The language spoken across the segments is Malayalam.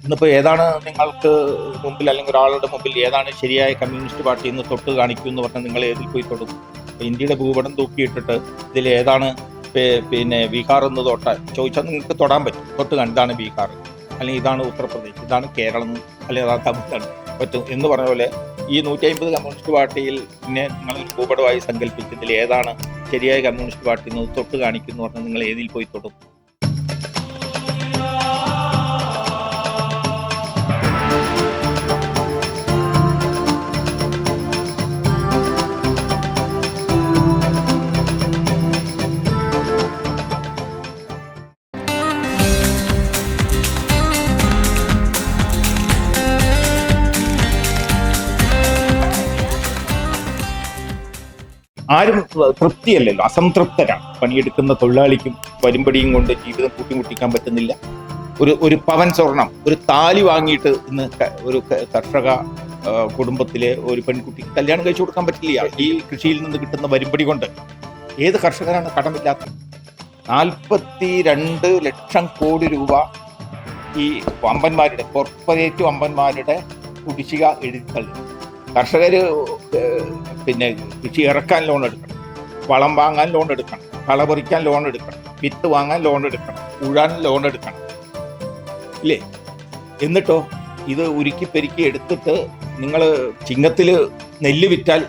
ഇന്നിപ്പോൾ ഏതാണ് നിങ്ങൾക്ക് മുമ്പിൽ അല്ലെങ്കിൽ ഒരാളുടെ മുമ്പിൽ ഏതാണ് ശരിയായ കമ്മ്യൂണിസ്റ്റ് പാർട്ടി എന്ന് തൊട്ട് കാണിക്കൂ എന്ന് പറഞ്ഞാൽ നിങ്ങൾ ഏതിൽ പോയി തൊടും? ഇന്ത്യയുടെ ഭൂപടം തൂക്കിയിട്ടിട്ട് ഇതിൽ ഏതാണ് പിന്നെ ബീഹാർ എന്ന് ചോദിച്ചാൽ നിങ്ങൾക്ക് തൊടാൻ പറ്റും. തൊട്ട് കാണും ഇതാണ് ബീഹാർ, അല്ലെങ്കിൽ ഇതാണ് ഉത്തർപ്രദേശ്, ഇതാണ് കേരളം, അല്ലെങ്കിൽ അതാണ് തമിഴ്നാട് പറ്റും എന്ന് പറഞ്ഞ പോലെ ഈ 150 കമ്മ്യൂണിസ്റ്റ് പാർട്ടിയിൽ പിന്നെ നിങ്ങളൊരു ഭൂപടമായി സങ്കല്പിച്ചതിൽ ഏതാണ് ശരിയായ കമ്മ്യൂണിസ്റ്റ് പാർട്ടി എന്ന് തൊട്ട് കാണിക്കുന്നു പറഞ്ഞാൽ നിങ്ങൾ ഏതിൽ പോയി തൊടും? ആരും തൃപ്തിയല്ലല്ലോ, അസംതൃപ്തരാണ്. പണിയെടുക്കുന്ന തൊഴിലാളിക്കും വരുമ്പടിയും കൊണ്ട് ജീവിതം കൂട്ടിമുട്ടിക്കാൻ പറ്റുന്നില്ല. ഒരു പവൻ സ്വർണം, ഒരു താലി വാങ്ങിയിട്ട് ഇന്ന് ഒരു കർഷക കുടുംബത്തിലെ ഒരു പെൺകുട്ടിക്ക് കല്യാണം കഴിച്ചു കൊടുക്കാൻ പറ്റില്ല. ഈ കൃഷിയിൽ നിന്ന് കിട്ടുന്ന വരുമ്പടി കൊണ്ട് ഏത് കർഷകരാണ് കടമില്ലാത്ത? 42 ലക്ഷം കോടി രൂപ ഈ വമ്പന്മാരുടെ കോർപ്പറേറ്റ് വമ്പന്മാരുടെ കുടിശ്ശിക എഴുതിത്തള്ളി. കർഷകർ പിന്നെ കൃഷി ഇറക്കാൻ ലോൺ എടുക്കണം, വളം വാങ്ങാൻ ലോൺ എടുക്കണം, കളപറിക്കാൻ ലോൺ എടുക്കണം, വിത്ത് വാങ്ങാൻ ലോൺ എടുക്കണം, ഉഴാൻ ലോൺ എടുക്കണം, ഇല്ലേ? എന്നിട്ടോ ഇത് ഉരുക്കി പെരുക്കി എടുത്തിട്ട് നിങ്ങൾ ചിങ്ങത്തിൽ നെല്ല് വിറ്റാൽ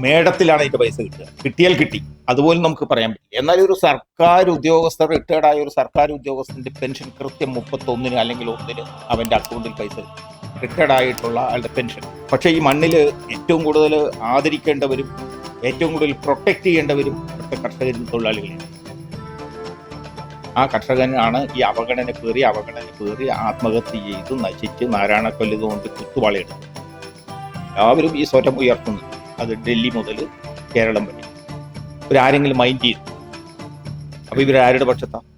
മേടത്തിലാണ് ഇതിന്റെ പൈസ കിട്ടുക. കിട്ടിയാൽ കിട്ടി, അതുപോലും നമുക്ക് പറയാൻ പറ്റില്ല. എന്നാൽ ഒരു സർക്കാർ ഉദ്യോഗസ്ഥർ, റിട്ടയർഡായ ഒരു സർക്കാർ ഉദ്യോഗസ്ഥന്റെ പെൻഷൻ കൃത്യം 31 അല്ലെങ്കിൽ 1 അവന്റെ അക്കൗണ്ടിൽ പൈസ കിട്ടും. റിട്ടയർഡ് ആയിട്ടുള്ള ആളുടെ പെൻഷൻ. പക്ഷേ ഈ മണ്ണിൽ ഏറ്റവും കൂടുതൽ ആദരിക്കേണ്ടവരും ഏറ്റവും കൂടുതൽ പ്രൊട്ടക്ട് ചെയ്യേണ്ടവരും ഇവിടുത്തെ കർഷകരും തൊഴിലാളികളെയാണ്. ആ കർഷകനാണ് ഈ അവഗണന പേറി ആത്മഹത്യ ചെയ്ത് നശിച്ച് നാരായണക്കൊല്ലുകൊണ്ട് കുത്തുവാളയെടുത്തു. എല്ലാവരും ഈ സ്വരം ഉയർത്തുന്നു. അത് ഡൽഹി മുതൽ കേരളം വരെ. ഇവരാരെങ്കിലും മൈൻഡ് ചെയ്തു? അപ്പൊ ഇവരാരുടെ പക്ഷത്താണ്?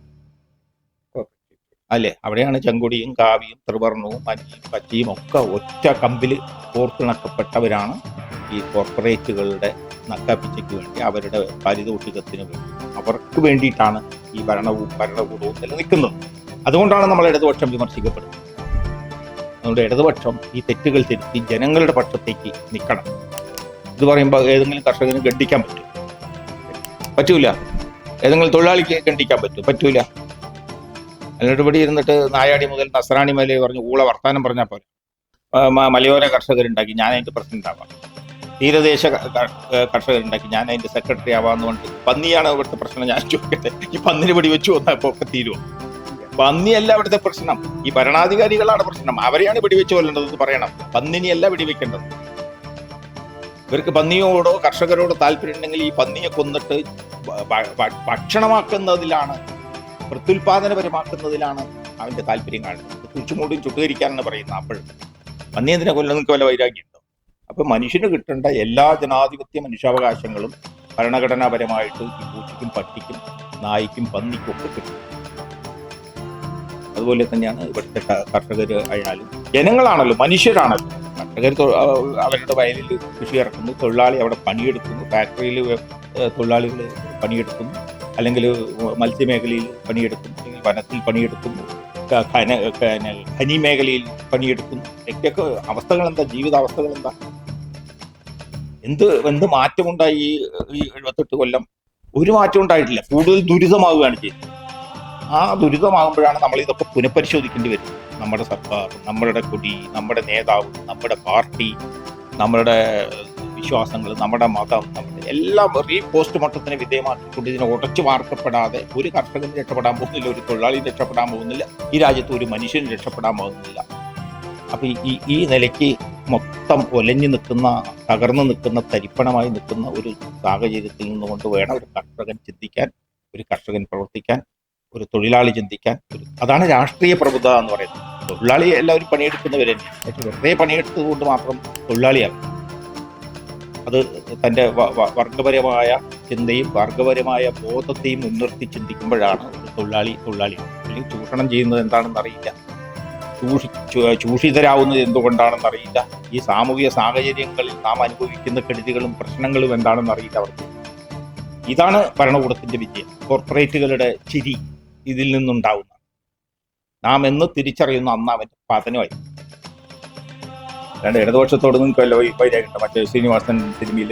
അല്ലേ? അവിടെയാണ് ചെങ്കൊടിയും കാവിയും ത്രിവർണവും മഞ്ഞയും പച്ചയും ഒക്കെ ഒറ്റ കമ്പിൽ കോർത്തിണക്കപ്പെട്ടവരാണ് ഈ കോർപ്പറേറ്റുകളുടെ നക്കാപ്പിച്ചയ്ക്ക് വേണ്ടി, അവരുടെ പാരിതോഷികത്തിന് വേണ്ടി, അവർക്ക് വേണ്ടിയിട്ടാണ് ഈ ഭരണകൂടവും നിലനിൽക്കുന്നത്. അതുകൊണ്ടാണ് നമ്മൾ ഇടതുപക്ഷം വിമർശിക്കപ്പെടുന്നത്. നമ്മുടെ ഇടതുപക്ഷം ഈ തെറ്റുകൾ തിരുത്തി ജനങ്ങളുടെ പക്ഷത്തേക്ക് നിൽക്കണം. ഇത് പറയുമ്പോൾ ഏതെങ്കിലും കർഷകന് ഖണ്ഡിക്കാൻ പറ്റൂല. ഏതെങ്കിലും തൊഴിലാളിക്ക് ഖണ്ഡിക്കാൻ പറ്റൂല. അതിനോട് ഇവിടെ ഇരുന്നിട്ട് നായാടി മുതൽ നസ്രാണി മേലെ പറഞ്ഞ് ഊള വർത്താനം പറഞ്ഞാൽ പോലെ മലയോര കർഷകരുണ്ടാക്കി ഞാൻ അതിന്റെ പ്രസിഡന്റ് ആവാം, തീരദേശ കർഷകരുണ്ടാക്കി ഞാൻ അതിന്റെ സെക്രട്ടറി ആവാന്ന് പറഞ്ഞിട്ട് പന്നിയാണ് ഇവിടുത്തെ പ്രശ്നം. ഞാൻ ചോദിക്കട്ടെ, ഈ പന്നിന് വെടി വെച്ചു വന്നപ്പോ ഒക്കെ തീരുമോ? പന്നിയല്ല ഇവിടുത്തെ പ്രശ്നം, ഈ ഭരണാധികാരികളാണ് പ്രശ്നം. അവരെയാണ് വെടിവെച്ച് കൊല്ലേണ്ടത് പറയണം. പന്നിനെയല്ല വെടിവെക്കേണ്ടത്. ഇവർക്ക് പന്നിയോടോ കർഷകരോടോ താല്പര്യം ഉണ്ടെങ്കിൽ ഈ പന്നിയെ കൊന്നിട്ട് ഭക്ഷണമാക്കുന്നതിലാണ്, പ്രത്യുൽപാദനപരമാക്കുന്നതിലാണ് അവന്റെ താല്പര്യം കാണുന്നത്. ചുറ്റുമൂടും ചുട്ടുകരിക്കാനാണ് പറയുന്നത്. അപ്പോഴും പന്നി എന്തിനെ കൊല്ലം നിങ്ങൾക്ക് വല്ല വൈരാഗ്യമുണ്ടോ? അപ്പൊ മനുഷ്യന് കിട്ടേണ്ട എല്ലാ ജനാധിപത്യ മനുഷ്യാവകാശങ്ങളും ഭരണഘടനാപരമായിട്ട് ഈ പൂച്ചയ്ക്കും പട്ടിക്കും നായ്ക്കും പന്നിക്കും ഒക്കെ കിട്ടും. അതുപോലെ തന്നെയാണ് ഇവിടുത്തെ കർഷകർ ആയാലും ജനങ്ങളാണല്ലോ, മനുഷ്യരാണല്ലോ. കർഷകർ അവരുടെ വയലിൽ കൃഷി ഇറക്കുന്നു, തൊഴിലാളി അവിടെ പണിയെടുക്കുന്നു, ഫാക്ടറിയിൽ തൊഴിലാളികൾ പണിയെടുക്കുന്നു, അല്ലെങ്കിൽ മത്സ്യമേഖലയിൽ പണിയെടുക്കുന്നു, അല്ലെങ്കിൽ വനത്തിൽ പണിയെടുക്കുന്നു, ഖനി മേഖലയിൽ പണിയെടുക്കുന്നു. ഒക്കെ അവസ്ഥകൾ എന്താ? ജീവിതാവസ്ഥകൾ എന്താ? എന്ത് മാറ്റമുണ്ടായി ഈ 78 കൊല്ലം? ഒരു മാറ്റം ഉണ്ടായിട്ടില്ല. കൂടുതൽ ദുരിതമാവുകയാണ് ചെയ്യുന്നത്. ആ ദുരിതമാകുമ്പോഴാണ് നമ്മൾ ഇതൊക്കെ പുനഃപരിശോധിക്കേണ്ടി വരുന്നത്. നമ്മുടെ സർക്കാർ, നമ്മുടെ കൊടി, നമ്മുടെ നേതാവ്, നമ്മുടെ പാർട്ടി, നമ്മുടെ വിശ്വാസങ്ങൾ, നമ്മുടെ മതം, നമ്മുടെ എല്ലാം പോസ്റ്റ്മോർട്ടത്തിന് വിധേയമാക്കിക്കൊണ്ട് ഇതിനെ ഉടച്ചു വാർക്കപ്പെടാതെ ഒരു കർഷകന് രക്ഷപ്പെടാൻ പോകുന്നില്ല, ഒരു തൊഴിലാളി രക്ഷപ്പെടാൻ പോകുന്നില്ല, ഈ രാജ്യത്ത് ഒരു മനുഷ്യന് രക്ഷപ്പെടാൻ പോകുന്നില്ല. അപ്പൊ ഈ നിലയ്ക്ക് മൊത്തം ഒലഞ്ഞു നിൽക്കുന്ന, തകർന്നു നിൽക്കുന്ന, തരിപ്പണമായി നിൽക്കുന്ന ഒരു സാഹചര്യത്തിൽ നിന്നുകൊണ്ട് വേണം ഒരു കർഷകൻ ചിന്തിക്കാൻ, ഒരു കർഷകൻ പ്രവർത്തിക്കാൻ, ഒരു തൊഴിലാളി ചിന്തിക്കാൻ. അതാണ് രാഷ്ട്രീയ പ്രബുദ്ധത എന്ന് പറയുന്നത്. തൊഴിലാളി എല്ലാവരും പണിയെടുക്കുന്നവരെ, പക്ഷെ വെറുതെ പണിയെടുത്തത് കൊണ്ട് മാത്രം തൊഴിലാളിയാകും. അത് തൻ്റെ വർഗപരമായ ചിന്തയും വർഗപരമായ ബോധത്തെയും മുൻനിർത്തി ചിന്തിക്കുമ്പോഴാണ് ഒരു തൊഴിലാളി. അല്ലെങ്കിൽ ചൂഷണം ചെയ്യുന്നത് എന്താണെന്ന് അറിയില്ല, ചൂഷിതരാവുന്നത് എന്തുകൊണ്ടാണെന്ന് അറിയില്ല, ഈ സാമൂഹിക സാഹചര്യങ്ങളിൽ നാം അനുഭവിക്കുന്ന കെടുതികളും പ്രശ്നങ്ങളും എന്താണെന്ന് അറിയില്ല അവർക്ക്. ഇതാണ് ഭരണകൂടത്തിന്റെ വിജയം. കോർപ്പറേറ്റുകളുടെ ചിരി ഇതിൽ നിന്നുണ്ടാവുന്ന. നാം എന്ന് തിരിച്ചറിയുന്നു അന്ന് അവൻ്റെ പതനമായി. രണ്ട് ഇടതുപക്ഷത്തോട് നിങ്ങൾക്കല്ലോ വൈരാഗിട്ട് മറ്റേ ശ്രീനിവാസൻ സിനിമയിൽ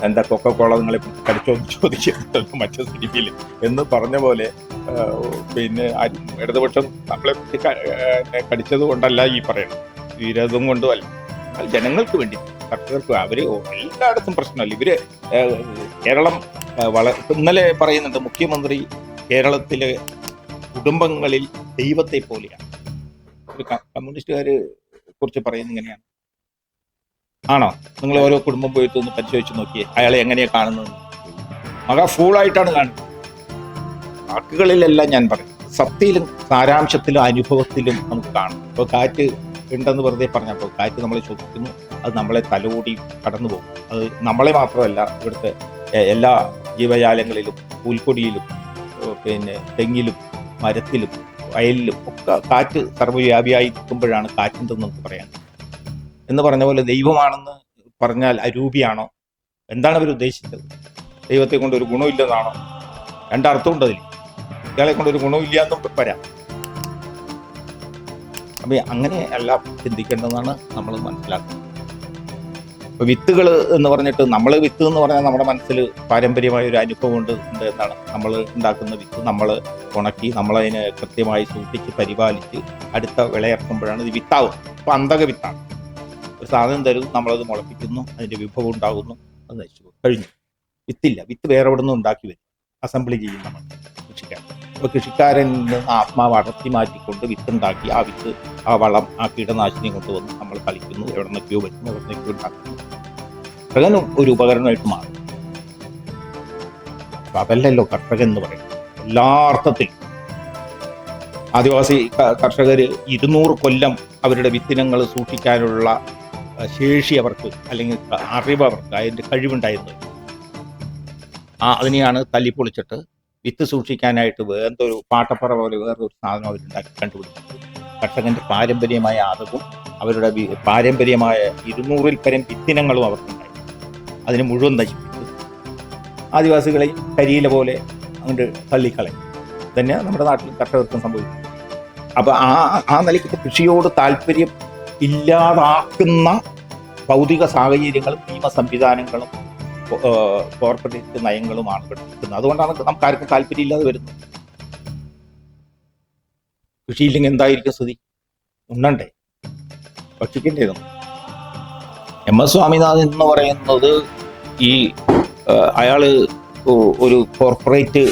എന്താ കൊക്കക്കോള നിങ്ങളെ കടിച്ചോ ചോദിക്കുന്നുണ്ടല്ലോ മറ്റേ സിനിമയിൽ എന്ന് പറഞ്ഞ പോലെ പിന്നെ ഇടതുപക്ഷം നമ്മളെ കടിച്ചത് കൊണ്ടല്ല ഈ പറയണം, വിരോധം കൊണ്ടും അല്ല, ജനങ്ങൾക്ക് വേണ്ടി കർഷകർക്ക് അവര് എല്ലായിടത്തും പ്രശ്നമല്ല. ഇവര് കേരളം ഇന്നലെ പറയുന്നുണ്ട് മുഖ്യമന്ത്രി കേരളത്തിലെ കുടുംബങ്ങളിൽ ദൈവത്തെ പോലെയാണ്. ഒരു കമ്മ്യൂണിസ്റ്റുകാര് കുറിച്ച് പറയുന്നത് ഇങ്ങനെയാണ്. ആണോ? നിങ്ങൾ ഓരോ കുടുംബം പോയിട്ട് ഒന്ന് പരിശോധിച്ച് നോക്കിയേ അയാളെ എങ്ങനെയാ കാണുന്നത്. മക ഫൂളായിട്ടാണ് കാണുന്നത്. വാക്കുകളിലെല്ലാം ഞാൻ പറയും, സത്യയിലും സാരാംശത്തിലും അനുഭവത്തിലും നമുക്ക് കാണും. ഇപ്പോൾ കാറ്റ് ഉണ്ടെന്ന് വെറുതെ പറഞ്ഞപ്പോൾ കാറ്റ് നമ്മളെ ശ്വസിക്കുന്നു, അത് നമ്മളെ തലോടി കടന്നു പോകും. അത് നമ്മളെ മാത്രമല്ല, ഇവിടുത്തെ എല്ലാ ജീവജാലങ്ങളിലും പുൽക്കൊടിയിലും പിന്നെ തെങ്ങിലും മരത്തിലും വയലിലും ഒക്കെ കാറ്റ് സർവ്വവ്യാപിയായി നിൽക്കുമ്പോഴാണ് കാറ്റിൻ്റെന്ന് നമുക്ക് പറയാൻ. എന്ന് പറഞ്ഞ പോലെ ദൈവമാണെന്ന് പറഞ്ഞാൽ അരൂപിയാണോ? എന്താണ് അവർ ഉദ്ദേശിച്ചത്? ദൈവത്തെ കൊണ്ട് ഒരു ഗുണമില്ലെന്നാണോ? രണ്ടർത്ഥം ഉണ്ട് അതിൽ. ഇയാളെ കൊണ്ട് ഒരു ഗുണമില്ല എന്നും വരാം. അപ്പം അങ്ങനെ എല്ലാം ചിന്തിക്കേണ്ടതെന്നാണ് നമ്മൾ മനസ്സിലാക്കുന്നത്. ഇപ്പൊ വിത്തുകൾ എന്ന് പറഞ്ഞിട്ട് നമ്മൾ വിത്ത് എന്ന് പറഞ്ഞാൽ നമ്മുടെ മനസ്സിൽ പാരമ്പര്യമായ ഒരു അനുഭവം ഉണ്ട് എന്നാണ്. നമ്മൾ ഉണ്ടാക്കുന്ന വിത്ത് നമ്മൾ ഉണക്കി നമ്മളതിനെ കൃത്യമായി സൂക്ഷിച്ച് പരിപാലിച്ച് അടുത്ത വിളയിറക്കുമ്പോഴാണ് ഇത് വിത്താവും. ഇപ്പൊ അന്തക വിത്താണ്. ഒരു സാധനം തരും, നമ്മളത് മുളപ്പിക്കുന്നു, അതിന്റെ വിഭവം ഉണ്ടാകുന്നു, അത് നശിച്ചു കഴിഞ്ഞു. വിത്തില്ല, വിത്ത് വേറെ എവിടെ നിന്ന് ഉണ്ടാക്കി വരും, അസംബ്ലി ചെയ്യും നമ്മൾ കൃഷിക്കാരൻ. അപ്പോൾ കൃഷിക്കാരനിൽ നിന്ന് ആത്മാവ് അടർത്തി മാറ്റിക്കൊണ്ട് വിത്തുണ്ടാക്കി ആ വിത്ത് ആ വളം ആ കീടനാശിനി കൊണ്ടുവന്ന് നമ്മൾ കളിക്കുന്നു, എവിടെ നിന്നൊക്കെയോ വരുന്നു, എവിടെ നിന്നൊക്കെയോ ഉണ്ടാക്കുന്നു. കർഷകനും ഒരു ഉപകരണമായിട്ട് മാറും. അപ്പൊ അതല്ലല്ലോ കർഷകൻ എന്ന് പറയുന്നത് എല്ലാ അർത്ഥത്തിലും. ആദിവാസി കർഷകർ 200 കൊല്ലം അവരുടെ വിത്തിനങ്ങൾ സൂക്ഷിക്കാനുള്ള ശേഷി അവർക്ക്, അല്ലെങ്കിൽ അറിവ് അവർക്ക്, അതിൻ്റെ കഴിവുണ്ടായിരുന്നു. അതിനെയാണ് തല്ലിപ്പൊളിച്ചിട്ട് വിത്ത് സൂക്ഷിക്കാനായിട്ട് വേറൊരു പാട്ടപ്പറ പോലെ വേറൊരു സാധനം അവരുണ്ടാക്കി കണ്ടുപിടിച്ചത്. കർഷകന്റെ പാരമ്പര്യമായ അറിവും അവരുടെ പാരമ്പര്യമായ 200-ൽ പരം വിത്തിനങ്ങളും അവർക്കുണ്ടായി. അതിന് മുഴുവൻ നശിപ്പിച്ചു ആദിവാസികളെയും കരിയില പോലെ അങ്ങോട്ട് തള്ളിക്കളയും. തന്നെ നമ്മുടെ നാട്ടിൽ കർഷകർക്കും സംഭവിക്കും. അപ്പൊ ആ നിലയ്ക്ക് കൃഷിയോട് താല്പര്യം ഇല്ലാതാക്കുന്ന ഭൗതിക സാഹചര്യങ്ങളും നിയമ സംവിധാനങ്ങളും കോർപ്പറേറ്റ് നയങ്ങളുമാണ് പഠിപ്പിക്കുന്നത്. അതുകൊണ്ടാണ് നമുക്ക് ആർക്കും താല്പര്യമില്ലാതെ വരുന്നത്. കൃഷിയില്ലെങ്കിൽ എന്തായിരിക്കും സ്ഥിതി? ഉണ്ണണ്ടേ, ഭക്ഷിക്കേണ്ടതും. MS സ്വാമിനാഥൻ എന്ന് പറയുന്നത് ഈ അയാള് ഒരു കോർപ്പറേറ്റ്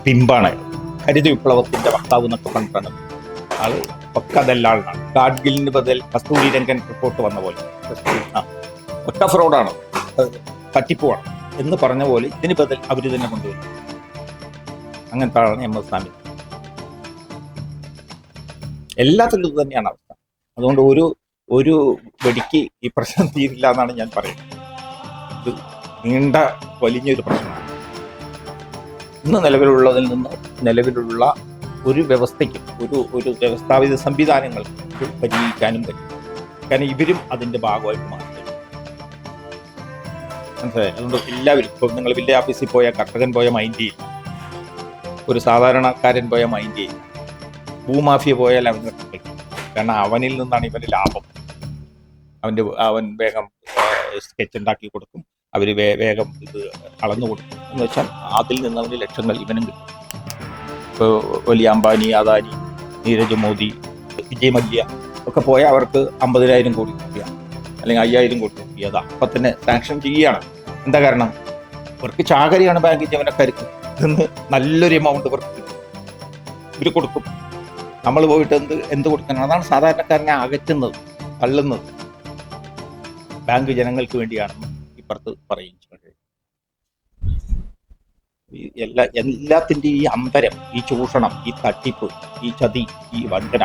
പിമ്പാണ്. ഹരിത വിപ്ലവത്തിന്റെ വക്താവ് എന്നൊക്കെ പറഞ്ഞിട്ടാണ് ആള് ഒക്ക ദല്ലാളാണ്. ഗാഡ്ഗിലിന് ബദൽ കസ്തൂരി രംഗൻ റിപ്പോർട്ട് വന്ന പോലെ ഒറ്റ ഫ്രോഡാണ്, തട്ടിപ്പുവാണ് എന്ന് പറഞ്ഞ പോലെ ഇതിന് ബദൽ അവർ തന്നെ കൊണ്ടുവരും. അങ്ങനത്തെ ആളാണ് MS സ്വാമി. എല്ലാത്തിലും ഇത് തന്നെയാണ് അവസ്ഥ. അതുകൊണ്ട് ഒരു വെടിക്ക് ഈ പ്രശ്നം തീരില്ല എന്നാണ് ഞാൻ പറയുന്നത്. ഇത് നീണ്ട വലിയൊരു പ്രശ്നമാണ്. ഇന്ന് നിലവിലുള്ളതിൽ നിന്ന് നിലവിലുള്ള ഒരു വ്യവസ്ഥയ്ക്കും ഒരു വ്യവസ്ഥാപിത സംവിധാനങ്ങൾക്ക് പരിഹരിക്കാനും പറ്റും. കാരണം ഇവരും അതിൻ്റെ ഭാഗമായിട്ട് മാറി. മനസ്സിലായി? അതുകൊണ്ട് എല്ലാവരും, ഇപ്പം നിങ്ങൾ വില്ലേജ് ഓഫീസിൽ പോയ കർഷകൻ പോയ മൈൻഡ് ചെയ്യില്ല, ഒരു സാധാരണക്കാരൻ പോയ മൈൻഡ് ചെയ്യില്ല, ഭൂമാഫിയ പോയാൽ അവന് കാരണം അവനിൽ നിന്നാണ് ഇവന് ലാഭം. അവൻ വേഗം സ്കെച്ച് ഉണ്ടാക്കി കൊടുക്കും, അവർ വേഗം ഇത് അളന്നു കൊടുക്കും. എന്ന് വെച്ചാൽ അതിൽ നിന്ന് അവന് ലക്ഷങ്ങൾ ഇവനും കിട്ടും. ഇപ്പോൾ വലിയ അംബാനി, അദാനി, നീരജ് മോദി, വിജയ് മല്യ ഒക്കെ പോയാൽ അവർക്ക് 50,000 കോടി രൂപ അല്ലെങ്കിൽ 5,000 കോടി രൂപ അത് അപ്പം തന്നെ സാങ്ഷൻ ചെയ്യുകയാണ്. എന്താ കാരണം? ഇവർക്ക് ചാകരയാണ് ബാങ്ക് ജീവനക്കാർക്ക്. ഇതിന്ന് നല്ലൊരു എമൗണ്ട് ഇവർ കൊടുക്കും. നമ്മൾ പോയിട്ട് എന്ത് കൊടുക്കണം? അതാണ് സാധാരണക്കാരനെ അകറ്റുന്നത്, തള്ളുന്നത്. ബാങ്ക് ജനങ്ങൾക്ക് വേണ്ടിയാണെന്ന് ഇപ്പുറത്ത് പറയും. എല്ലാത്തിൻ്റെ ഈ അന്തരം, ഈ ചൂഷണം, ഈ തട്ടിപ്പ്, ഈ ചതി, ഈ വഞ്ചന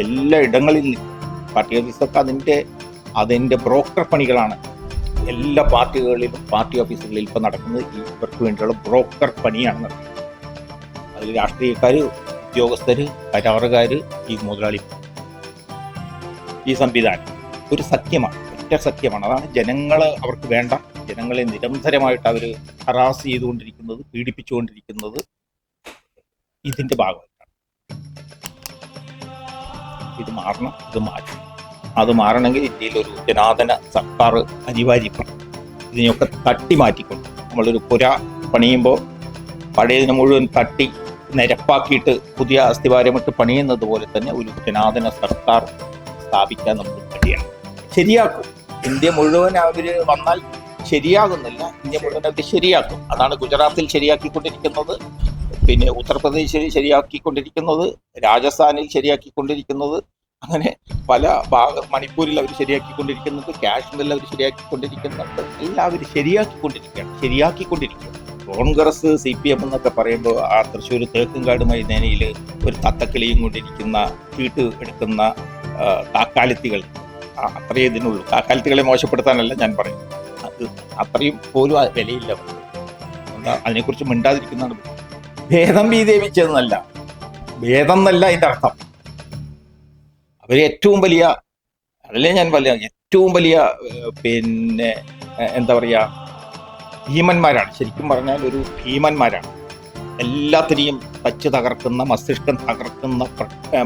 എല്ലാ ഇടങ്ങളിൽ പാർട്ടി ഓഫീസൊക്കെ അതിൻ്റെ ബ്രോക്കർ പണികളാണ്. എല്ലാ പാർട്ടികളിലും പാർട്ടി ഓഫീസുകളിൽ ഇപ്പം നടക്കുന്നത് ഇവർക്ക് വേണ്ടിയുള്ള ബ്രോക്കർ പണിയാണ് നടക്കുന്നത്. അതിൽ രാഷ്ട്രീയക്കാർ, ഉദ്യോഗസ്ഥർ, കരാറുകാർ, ഈ മുതലാളി, ഈ സംവിധാനം ഒരു സത്യമാണ്, ഒറ്റ സത്യമാണ്. അതാണ് ജനങ്ങളെ അവർക്ക് വേണ്ട. ജനങ്ങളെ നിരന്തരമായിട്ട് അവർ ഹറാസ് ചെയ്തുകൊണ്ടിരിക്കുന്നത്, പീഡിപ്പിച്ചുകൊണ്ടിരിക്കുന്നത് ഇതിൻ്റെ ഭാഗമായിട്ടാണ്. ഇത് മാറണം, ഇത് മാറ്റണം. അത് മാറണമെങ്കിൽ ഇന്ത്യയിൽ ഒരു ജനാദന സർക്കാർ അനിവാര്യമാണ്. ഇതിനെയൊക്കെ തട്ടി മാറ്റിക്കൊണ്ട് നമ്മളൊരു പുര പണിയുമ്പോൾ പഴയതിനെ മുഴുവൻ തട്ടി നിരപ്പാക്കിയിട്ട് പുതിയ അസ്ഥിവാരമിട്ട് പണിയുന്നത് പോലെ തന്നെ ഒരു ജനാദന സർക്കാർ സ്ഥാപിക്കാൻ നമുക്ക് കഴിയണം. ശരിയാക്കും. ഇന്ത്യ മുഴുവൻ അവർ വന്നാൽ ശരിയാകുന്നില്ല, ഇന്ത്യ മുഴുവൻ അവർ ശരിയാക്കും. അതാണ് ഗുജറാത്തിൽ ശരിയാക്കിക്കൊണ്ടിരിക്കുന്നത്, പിന്നെ ഉത്തർപ്രദേശിൽ ശരിയാക്കിക്കൊണ്ടിരിക്കുന്നത്, രാജസ്ഥാനിൽ ശരിയാക്കിക്കൊണ്ടിരിക്കുന്നത്, അങ്ങനെ പല മണിപ്പൂരിൽ അവർ ശരിയാക്കിക്കൊണ്ടിരിക്കുന്നുണ്ട്, കാശ്മീരിൽ അവർ ശരിയാക്കിക്കൊണ്ടിരിക്കുന്നുണ്ട്. എല്ലാവരും ശരിയാക്കിക്കൊണ്ടിരിക്കുക. കോൺഗ്രസ് CPM എന്നൊക്കെ പറയുമ്പോൾ ആ തൃശ്ശൂർ തേക്കുംകാട് മൈതാനിയിൽ ഒരു തത്തക്കിളിയും കൊണ്ടിരിക്കുന്ന ചീട്ട് എടുക്കുന്ന താക്കാലിത്തികൾ, അത്രയേ ഇതിനുള്ളൂ. താക്കാലിത്തികളെ മോശപ്പെടുത്താനല്ല ഞാൻ പറയുന്നത്, അത് അത്രയും പോലും വിലയില്ല. അതിനെക്കുറിച്ച് മിണ്ടാതിരിക്കുന്നതാണ്. ഭേദം വീതേവിച്ചതെന്നല്ല, ഭേദം എന്നല്ല അതിൻ്റെ അർത്ഥം. അവർ ഏറ്റവും വലിയ, അതല്ലേ ഞാൻ ഏറ്റവും വലിയ പിന്നെ എന്താ പറയുക, ഭീമന്മാരാണ്. ശരിക്കും പറഞ്ഞാൽ ഒരു ഭീമന്മാരാണ്. എല്ലാത്തിനെയും തച്ച് തകർക്കുന്ന,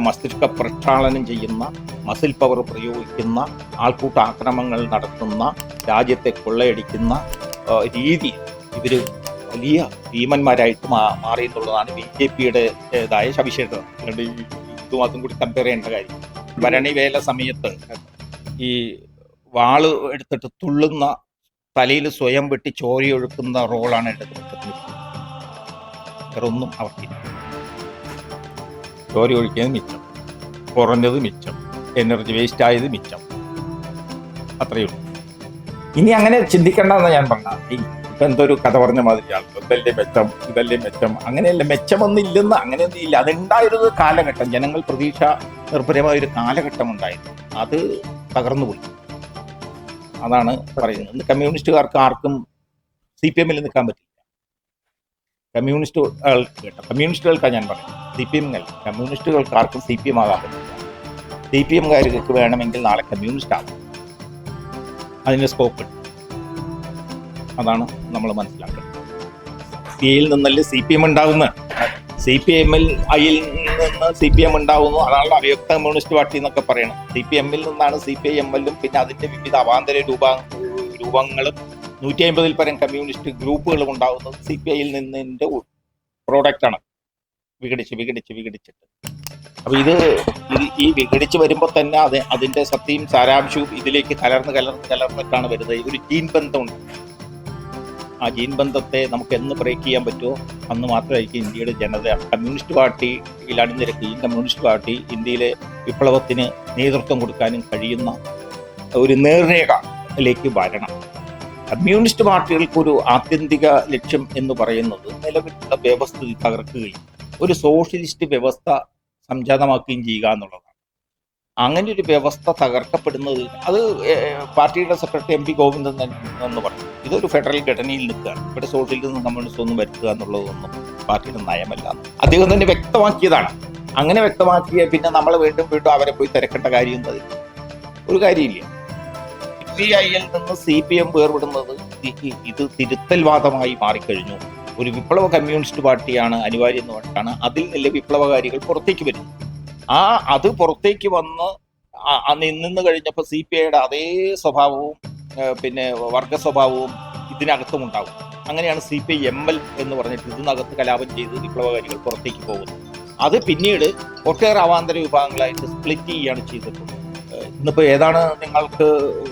മസ്തിഷ്ക പ്രക്ഷാളനം ചെയ്യുന്ന, മസിൽ പവർ പ്രയോഗിക്കുന്ന, ആൾക്കൂട്ട ആക്രമണങ്ങൾ നടത്തുന്ന, രാജ്യത്തെ കൊള്ളയടിക്കുന്ന രീതി ഇവർ വലിയ ഭീമന്മാരായിട്ട് മാറി എന്നുള്ളതാണ് BJPയുടേതായ സവിശേഷത. അതുകൊണ്ട് ഇതുമാത്രം കൂടി കമ്പയർ ചെയ്യേണ്ട കാര്യം. ഭരണി വേല സമയത്ത് ഈ വാള് എടുത്തിട്ട് തുള്ളുന്ന, തലയിൽ സ്വയം വെട്ടി ചോരയൊഴുക്കുന്ന റോളാണ് ഇടതുപക്ഷത്തിന്. വേറൊന്നും അവർക്കില്ല. ചോര ഒഴിക്കുന്നത് മിച്ചം, കുറഞ്ഞത് മിച്ചം, എനർജി വേസ്റ്റ് ആയത് മിച്ചം, അത്രയേ ഉള്ളൂ. ഇനി അങ്ങനെ ചിന്തിക്കേണ്ടെന്ന് ഞാൻ പറഞ്ഞ ഇപ്പൊ എന്തൊരു കഥ പറഞ്ഞ മാതിരിയാണ്. ഇതല്ലേ മെച്ചം, അങ്ങനെയല്ല. മെച്ചമൊന്നും ഇല്ലെന്ന്, അങ്ങനെയൊന്നും ഇല്ല. അതുണ്ടായൊരു കാലഘട്ടം, ജനങ്ങൾ പ്രതീക്ഷ നിർഭരമായൊരു കാലഘട്ടം ഉണ്ടായിരുന്നു, അത് തകർന്നുപോയി. അതാണ് പറയുന്നത്. കമ്മ്യൂണിസ്റ്റുകാർക്ക് ആർക്കും CPMൽ നിൽക്കാൻ പറ്റില്ല. കമ്മ്യൂണിസ്റ്റുകൾക്കാണ് ഞാൻ പറയുന്നത്, CPM അല്ല. കമ്മ്യൂണിസ്റ്റുകൾക്ക് ആർക്കും CPM ആകാൻ പറ്റില്ല. CPMകാർക്ക് വേണമെങ്കിൽ നാളെ കമ്മ്യൂണിസ്റ്റ് ആകും, അതിന് സ്കോപ്പ് ഉണ്ട്. അതാണ് നമ്മൾ മനസ്സിലാക്കുന്നത്. CPIയിൽ നിന്നല്ലേ CPM ഉണ്ടാകുന്നത്. CPMൽ നിന്ന് CPM ഉണ്ടാകുന്നു. അതാണല്ലോ അവ്യക്ത കമ്മ്യൂണിസ്റ്റ് പാർട്ടി എന്നൊക്കെ പറയണം. CPMൽ നിന്നാണ് CPIMലും പിന്നെ അതിന്റെ വിവിധ അവാന്തര രൂപങ്ങളും 150-ൽ പരം കമ്മ്യൂണിസ്റ്റ് ഗ്രൂപ്പുകളും ഉണ്ടാകുന്നത് CPIയിൽ നിന്നതിന്റെ പ്രോഡക്റ്റാണ്. വിഘടിച്ചിട്ട് അപ്പൊ ഈ വിഘടിച്ച് വരുമ്പോൾ തന്നെ അതിന്റെ സത്യവും സാരാംശവും ഇതിലേക്ക് കലർന്നിട്ടാണ് വരുന്നത്. ഒരു ജീൻ ബന്ധമുണ്ട്. ആ ജീൻ ബന്ധത്തെ നമുക്ക് എന്ന് ബ്രേക്ക് ചെയ്യാൻ പറ്റുമോ അന്ന് മാത്രമായിരിക്കും ഇന്ത്യയുടെ ജനത കമ്മ്യൂണിസ്റ്റ് പാർട്ടിയിൽ അണിനിരക്കുകയും കമ്മ്യൂണിസ്റ്റ് പാർട്ടി ഇന്ത്യയിലെ വിപ്ലവത്തിന് നേതൃത്വം കൊടുക്കാനും കഴിയുന്ന ഒരു നേർരേഖയിലേക്ക് വരണം. കമ്മ്യൂണിസ്റ്റ് പാർട്ടികൾക്കൊരു ആത്യന്തിക ലക്ഷ്യം എന്ന് പറയുന്നത് നിലവിലുള്ള വ്യവസ്ഥിതി തകർക്കുകയും ഒരു സോഷ്യലിസ്റ്റ് വ്യവസ്ഥ സംജാതമാക്കുകയും ചെയ്യുക എന്നുള്ളതാണ്. അങ്ങനെ ഒരു വ്യവസ്ഥ തകർക്കപ്പെടുന്നത്, അത് പാർട്ടിയുടെ സെക്രട്ടറി MP ഗോവിന്ദൻ എന്ന് പറഞ്ഞു, ഇതൊരു ഫെഡറൽ ഘടനയിൽ നിൽക്കുകയാണ്, ഇവിടെ സോഷ്യലിസം കമ്മ്യൂണിസ്റ്റ് ഒന്നും വരുത്തുക എന്നുള്ളതൊന്നും പാർട്ടിയുടെ നയമല്ല. അദ്ദേഹം തന്നെ വ്യക്തമാക്കിയതാണ്. അങ്ങനെ വ്യക്തമാക്കിയ പിന്നെ നമ്മൾ വീണ്ടും അവരെ പോയി തിരക്കേണ്ട കാര്യം ഒരു കാര്യമില്ല. CPIയിൽ നിന്ന് CPM വേർപെടുന്നത് ഇത് തിരുത്തൽവാദമായി മാറിക്കഴിഞ്ഞു. ഒരു വിപ്ലവ കമ്മ്യൂണിസ്റ്റ് പാർട്ടിയാണ് അനിവാര്യം എന്ന് പറഞ്ഞിട്ടാണ് അതിൽ നില വിപ്ലവകാരികൾ പുറത്തേക്ക് വരുന്നത്. അത് പുറത്തേക്ക് വന്ന് നിന്ന് കഴിഞ്ഞപ്പോൾ CPIയുടെ അതേ സ്വഭാവവും പിന്നെ വർഗ സ്വഭാവവും ഇതിനകത്തും ഉണ്ടാവും. അങ്ങനെയാണ് CPIML എന്ന് പറഞ്ഞിട്ട് ഇതിനകത്ത് കലാപം ചെയ്ത് വിപ്ലവകാരികൾ പുറത്തേക്ക് പോകുന്നത്. അത് പിന്നീട് ഒട്ടേറെ അവാന്തര വിഭാഗങ്ങളായിട്ട് സ്പ്ലിറ്റ് ചെയ്യുകയാണ് ചെയ്തിട്ടുള്ളത്. ഇന്നിപ്പോൾ ഏതാണ് നിങ്ങൾക്ക്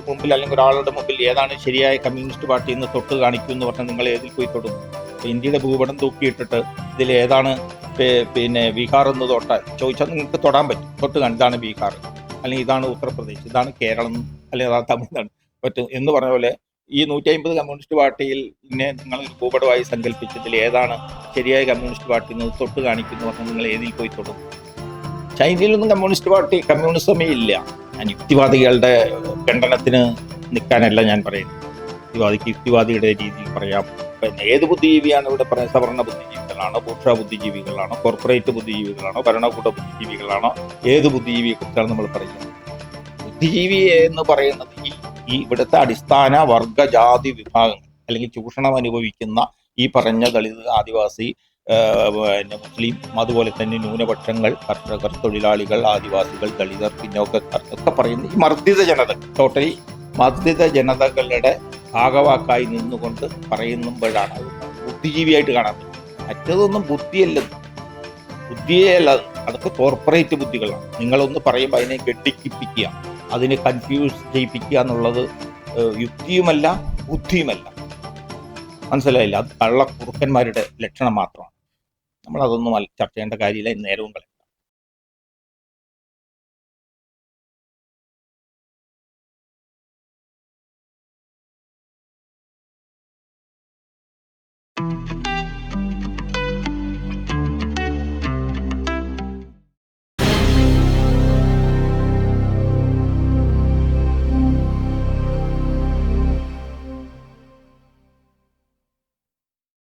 മുമ്പിൽ അല്ലെങ്കിൽ ഒരാളുടെ മുമ്പിൽ ഏതാണ് ശരിയായ കമ്മ്യൂണിസ്റ്റ് പാർട്ടി എന്ന് തൊട്ട് കാണിക്കൂ എന്ന് പറഞ്ഞാൽ നിങ്ങൾ ഏതിൽ പോയി തൊടും? ഇന്ത്യയുടെ ഭൂപടം തൂക്കിയിട്ടിട്ട് ഇതിൽ ഏതാണ് പിന്നെ ബീഹാർ എന്ന് ചോദിച്ചാൽ നിങ്ങൾക്ക് തൊടാൻ പറ്റും. തൊട്ട് ഇതാണ് ബീഹാർ, അല്ലെങ്കിൽ ഇതാണ് ഉത്തർപ്രദേശ്, ഇതാണ് കേരളം, അല്ലെങ്കിൽ അതാണ് തമിഴ്നാട് പറ്റും എന്ന് പറഞ്ഞ പോലെ ഈ 150 കമ്മ്യൂണിസ്റ്റ് പാർട്ടിയിൽ നിങ്ങൾ ഭൂപടമായി സങ്കല്പിച്ചതിൽ ഏതാണ് ശരിയായ കമ്മ്യൂണിസ്റ്റ് പാർട്ടി എന്ന് തൊട്ട് കാണിക്കുന്നു പറഞ്ഞാൽ നിങ്ങൾ ഏതിൽ പോയി തൊടും? ചൈനയിലൊന്നും കമ്മ്യൂണിസമേ ഇല്ല. ഞാൻ യുക്തിവാദികളുടെ ഖണ്ഡനത്തിന് നിൽക്കാനല്ല ഞാൻ പറയുന്നത്. യുക്തിവാദിയുടെ രീതിയിൽ പറയാം. പിന്നെ ഏത് ബുദ്ധിജീവിയാണ് ഇവിടെ പറയുന്നത്? സവർണ ബുദ്ധിജീവികളാണോ, ബൂർഷ ബുദ്ധിജീവികളാണോ, കോർപ്പറേറ്റ് ബുദ്ധിജീവികളാണോ, ഭരണകൂട ബുദ്ധിജീവികളാണോ, ഏത് ബുദ്ധിജീവിയെ കുറിച്ചാണ് നമ്മൾ പറയുന്നത്? ബുദ്ധിജീവി എന്ന് പറയുന്നത് ഈ ഇവിടുത്തെ അടിസ്ഥാന വർഗ ജാതി വിഭാഗങ്ങൾ അല്ലെങ്കിൽ ചൂഷണം അനുഭവിക്കുന്ന ഈ പറഞ്ഞ ദളിത്, ആദിവാസി, പിന്നെ മുസ്ലിം, അതുപോലെ തന്നെ ന്യൂനപക്ഷങ്ങൾ, കർഷകർ, തൊഴിലാളികൾ, ആദിവാസികൾ, ദളിതർ, പിന്നോക്കക്കാർ ഒക്കെ പറയുന്ന ഈ മർദ്ദിത ജനത, ടോട്ടലി മർദ്ദിത ജനതകളുടെ ഭാഗവാക്കായി നിന്നുകൊണ്ട് പറയുമ്പോഴാണ് അത് ബുദ്ധിജീവിയായിട്ട് കാണാൻ പറ്റും. മറ്റതൊന്നും ബുദ്ധിയേ അല്ല, അതൊക്കെ കോർപ്പറേറ്റ് ബുദ്ധികളാണ്. നിങ്ങളൊന്ന് പറയുമ്പോൾ അതിനെ കെട്ടിക്കിപ്പിക്കുക, അതിനെ കൺഫ്യൂസ് ചെയ്യിപ്പിക്കുക എന്നുള്ളത് യുക്തിയുമല്ല, ബുദ്ധിയുമല്ല. മനസ്സിലായില്ല? അത് കള്ളക്കുറുക്കന്മാരുടെ ലക്ഷണം മാത്രമാണ്. നമ്മളതൊന്നും ചർച്ച ചെയ്യേണ്ട കാര്യമില്ല. നേരവും കളയും.